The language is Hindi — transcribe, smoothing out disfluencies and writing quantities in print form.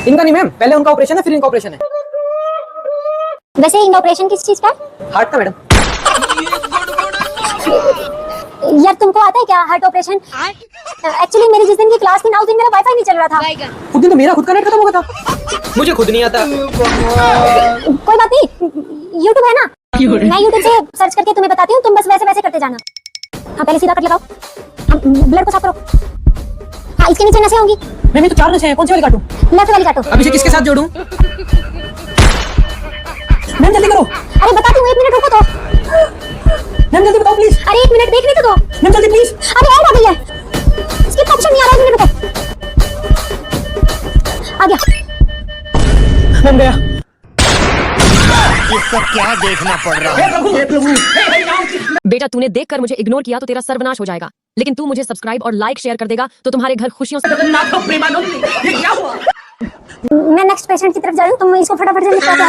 इनका नहीं मैम, पहले उनका ऑपरेशन है फिर इनका ऑपरेशन है। वैसे इनका ऑपरेशन किस चीज का है? हार्ट का मैडम। यार तुमको आता है क्या हार्ट ऑपरेशन? एक्चुअली मेरी जिस दिन की क्लास थी ना उस दिन मेरा वाईफाई नहीं चल रहा था। उस दिन तो मेरा खुद का नेट खत्म हो गया था। मुझे खुद नहीं आता। कोई बात नहीं, यूट्यूब है ना, मैं यूट्यूब से सर्च करके तुम्हें बताती हूँ, तुम बस वैसे वैसे करते जाना। हाँ पहले सीधा कट लगाओ, ब्लड को साफ करो। हाँ इसके नीचे नसें होंगी। मैम ये तो 4 नसें हैं, कौन सी वाली काटूं? लेफ्ट वाली काटो। अब इसे किसके साथ जोड़ूं? मैम जल्दी करो। अरे बताती हूँ, 1 मिनट रुको तो। मैम जल्दी बताओ प्लीज। अरे 1 मिनट देखने तो दो। मैम जल्दी प्लीज। अरे ऐड आ गई है, स्किप ऑप्शन नहीं आ रहा, 1 मिनट रुको। आ गया। मैम गया। ये सब क्या देखना पड़ रहा है? बेटा तूने देखकर मुझे इग्नोर किया तो तेरा सर्वनाश हो जाएगा, लेकिन तू मुझे सब्सक्राइब और लाइक शेयर कर देगा तो तुम्हारे घर खुशियों से। ये क्या हुआ? मैं नेक्स्ट पेशेंट की तरफ जा रही हूँ, तुम इसको फटाफट से निपटा दो।